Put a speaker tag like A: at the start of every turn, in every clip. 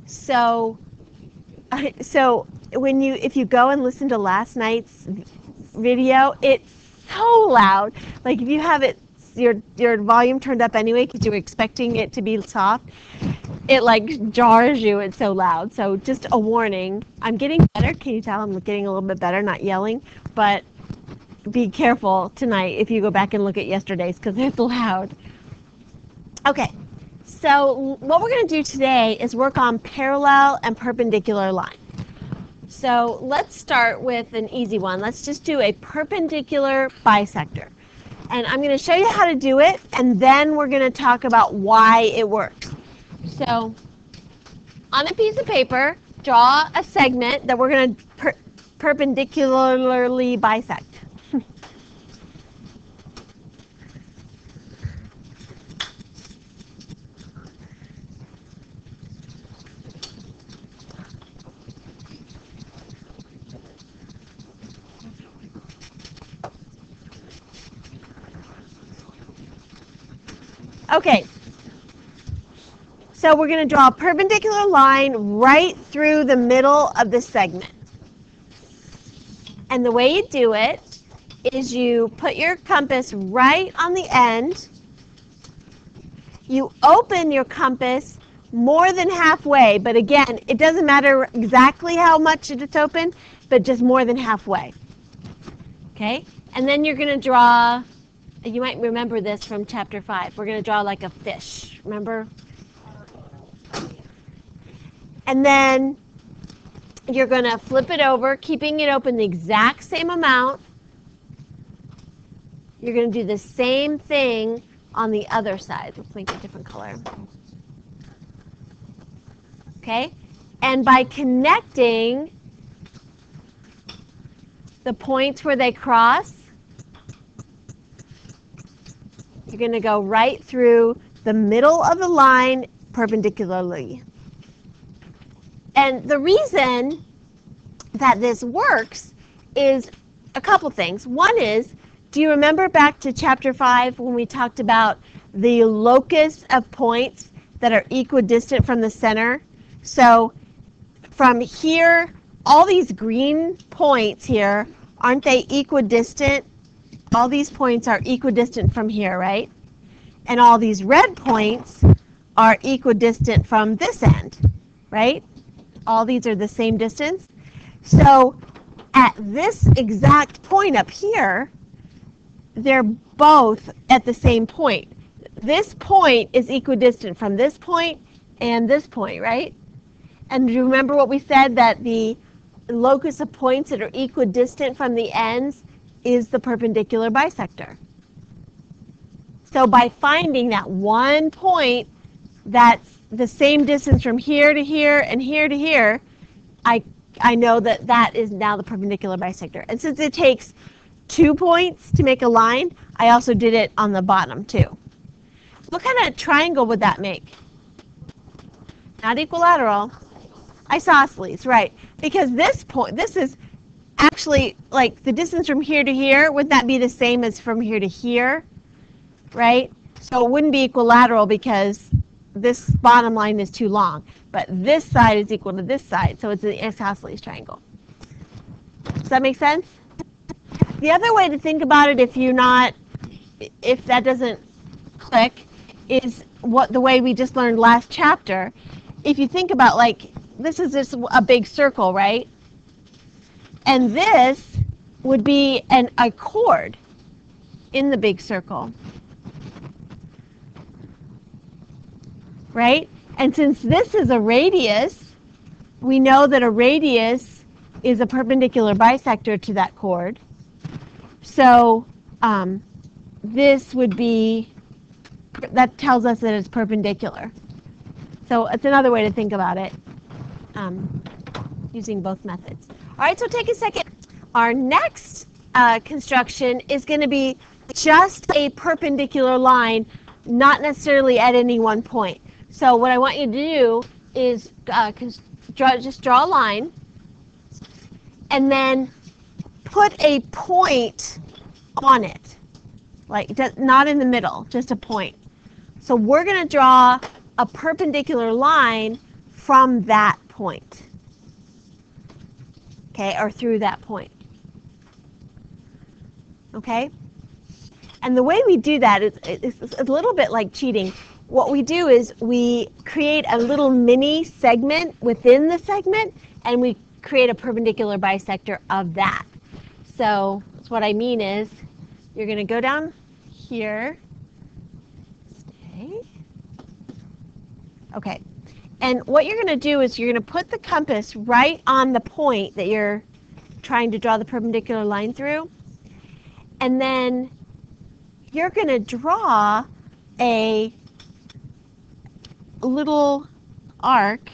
A: So if you go and listen to last night's video, it's so loud. Like if you have it your volume turned up anyway because you were expecting it to be soft, it like jars you. It's so loud. So just a warning. I'm getting better. Can you tell I'm getting a little bit better, not yelling, but be careful tonight if you go back and look at yesterday's because it's loud. Okay, so what we're going to do today is work on parallel and perpendicular line. So let's start with an easy one. Let's just do a perpendicular bisector. And I'm going to show you how to do it, and then we're going to talk about why it works. So on a piece of paper, draw a segment that we're going to perpendicularly bisect. Okay, so we're going to draw a perpendicular line right through the middle of the segment. And the way you do it is you put your compass right on the end. You open your compass more than halfway, but again, it doesn't matter exactly how much it's open, but just more than halfway. Okay, and then you're going to draw. You might remember this from chapter 5. We're going to draw like a fish, remember? And then you're going to flip it over, keeping it open the exact same amount. You're going to do the same thing on the other side. Let's make it a different color. Okay? And by connecting the points where they cross, you're going to go right through the middle of the line perpendicularly. And the reason that this works is a couple things. One is, do you remember back to chapter 5 when we talked about the locus of points that are equidistant from the center? So from here, all these green points here, aren't they equidistant? All these points are equidistant from here, right? And all these red points are equidistant from this end, right? All these are the same distance. So at this exact point up here, they're both at the same point. This point is equidistant from this point and this point, right? And do you remember what we said, that the locus of points that are equidistant from the ends is the perpendicular bisector. So by finding that one point that's the same distance from here to here and here to here, I know that that is now the perpendicular bisector. And since it takes 2 points to make a line, I also did it on the bottom too. What kind of triangle would that make? Not equilateral. Isosceles, right? Because this point, this is actually like the distance from here to here. Would that be the same as from here to here? Right? So it wouldn't be equilateral because this bottom line is too long. But this side is equal to this side, so it's an isosceles triangle. Does that make sense? The other way to think about it, if that doesn't click, is the way we just learned last chapter. If you think about, like, this is just a big circle, right? And this would be a chord in the big circle, right? And since this is a radius, we know that a radius is a perpendicular bisector to that chord. So this would be, that tells us that it's perpendicular. So it's another way to think about it, using both methods. All right, so take a second. Our next construction is going to be just a perpendicular line, not necessarily at any one point. So what I want you to do is just draw a line and then put a point on it, like not in the middle, just a point. So we're going to draw a perpendicular line from that point. Okay, or through that point. Okay? And the way we do that is it's a little bit like cheating. What we do is we create a little mini segment within the segment, and we create a perpendicular bisector of that. So what I mean is you're going to go down here. Okay. And what you're going to do is you're going to put the compass right on the point that you're trying to draw the perpendicular line through. And then you're going to draw a little arc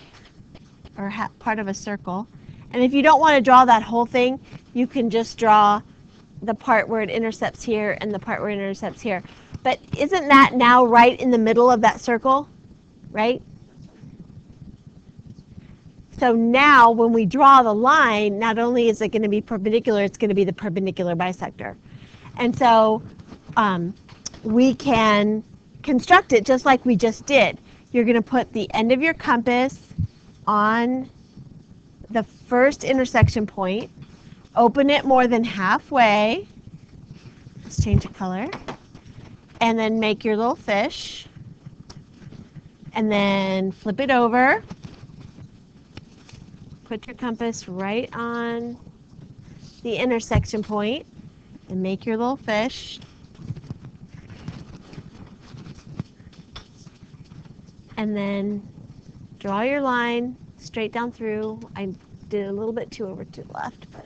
A: or part of a circle. And if you don't want to draw that whole thing, you can just draw the part where it intercepts here and the part where it intercepts here. But isn't that now right in the middle of that circle, right? So now when we draw the line, not only is it going to be perpendicular, it's going to be the perpendicular bisector. And so we can construct it just like we just did. You're going to put the end of your compass on the first intersection point, open it more than halfway, let's change the color, and then make your little fish, and then flip it over, put your compass right on the intersection point, and make your little fish. And then draw your line straight down through. I did a little bit too over to the left, but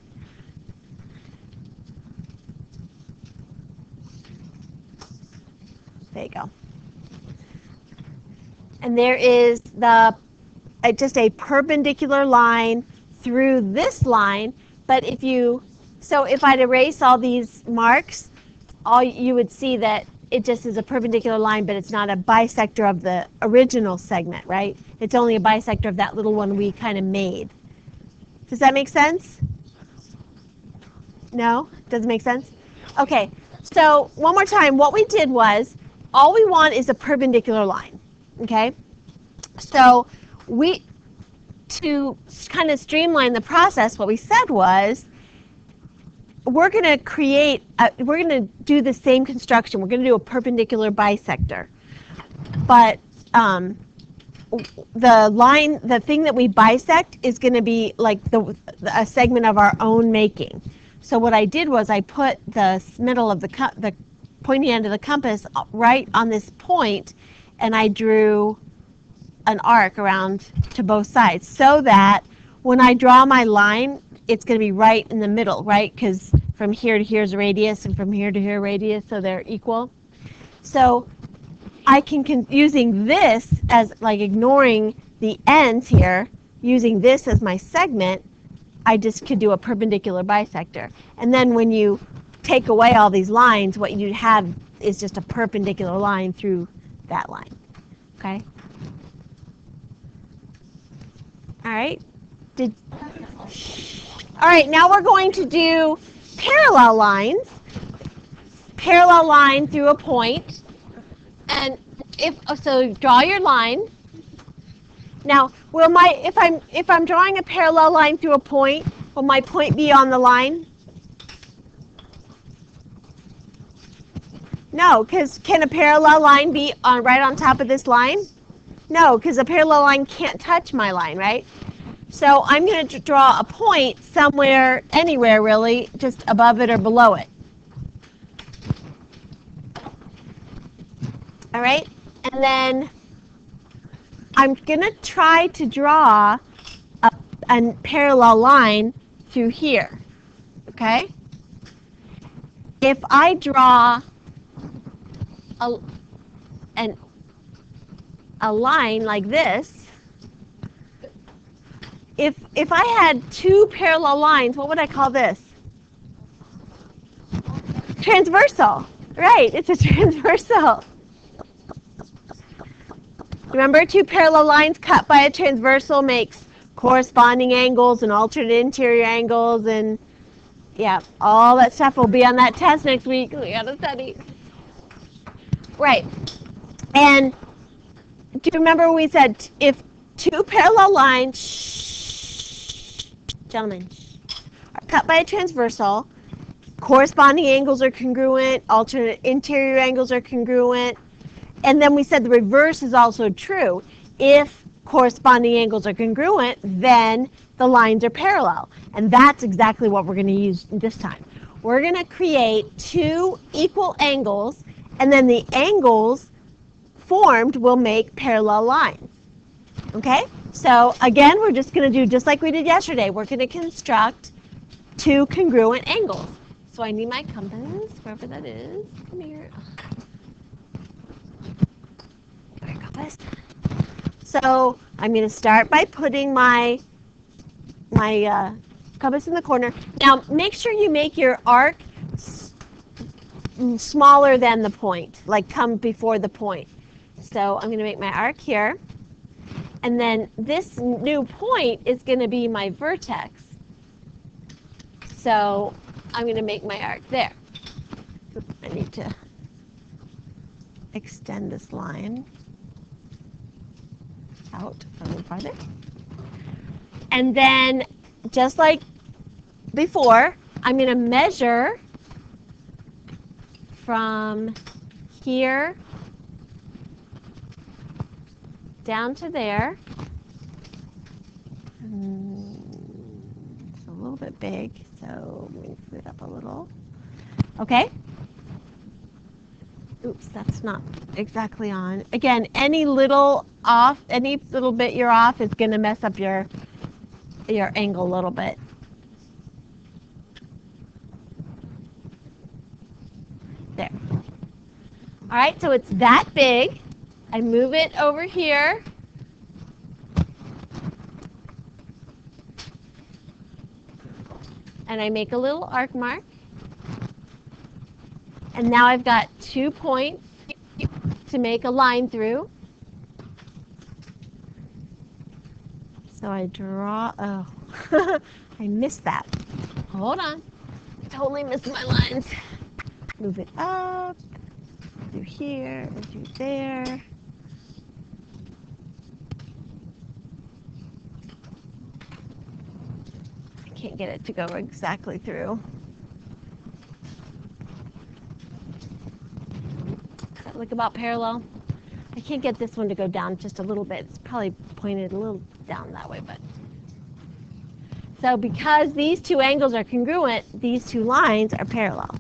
A: there you go. And there is just a perpendicular line through this line, but if I'd erase all these marks, you would see that it just is a perpendicular line, but it's not a bisector of the original segment, right? It's only a bisector of that little one we kind of made. Does that make sense? No? Doesn't make sense? Okay, so one more time, what we did was, all we want is a perpendicular line, okay? So to kind of streamline the process, what we said was, we're going to do the same construction. We're going to do a perpendicular bisector. But the thing that we bisect is going to be like a segment of our own making. So what I did was I put the middle of the pointy end of the compass right on this point, and I drew an arc around to both sides so that when I draw my line, it's going to be right in the middle, right? Because from here to here is a radius, and from here to here radius, so they're equal. So I can using this as, like, ignoring the ends here, using this as my segment, I just could do a perpendicular bisector. And then when you take away all these lines, what you have is just a perpendicular line through that line. Okay? All right. All right, now we're going to do parallel lines. Parallel line through a point. And so draw your line. Now, if I'm drawing a parallel line through a point, will my point be on the line? No, because can a parallel line be right on top of this line? No, because a parallel line can't touch my line, right? So I'm going to draw a point somewhere, anywhere really, just above it or below it. All right, and then I'm going to try to draw a parallel line through here, okay? If I draw a line like this, if I had two parallel lines, what would I call this? Transversal, right? It's a transversal. Remember, two parallel lines cut by a transversal makes corresponding angles and alternate interior angles, and yeah, all that stuff will be on that test next week. We got to study. Right. And do you remember we said if two parallel lines, gentlemen, are cut by a transversal, corresponding angles are congruent, alternate interior angles are congruent, and then we said the reverse is also true. If corresponding angles are congruent, then the lines are parallel. And that's exactly what we're going to use this time. We're going to create two equal angles, and then the angles formed will make parallel lines. Okay? So again, we're just going to do just like we did yesterday. We're going to construct two congruent angles. So I need my compass, wherever that is. Come here. Get my compass. So I'm going to start by putting my compass in the corner. Now make sure you make your arc smaller than the point, like come before the point. So I'm going to make my arc here. And then this new point is going to be my vertex. So I'm going to make my arc there. I need to extend this line out a little farther. And then, just like before, I'm going to measure from here down to there. It's a little bit big, so let me move it up a little. Okay. Oops, that's not exactly on. Again, any little bit you're off is going to mess up your angle a little bit. There. All right, so it's that big. I move it over here. And I make a little arc mark. And now I've got 2 points to make a line through. So I draw, oh, I missed that. Hold on. Totally missed my lines. Move it up, do here, and do there. I can't get it to go exactly through. Does that look about parallel? I can't get this one to go down just a little bit. It's probably pointed a little down that way, but. So because these two angles are congruent, these two lines are parallel.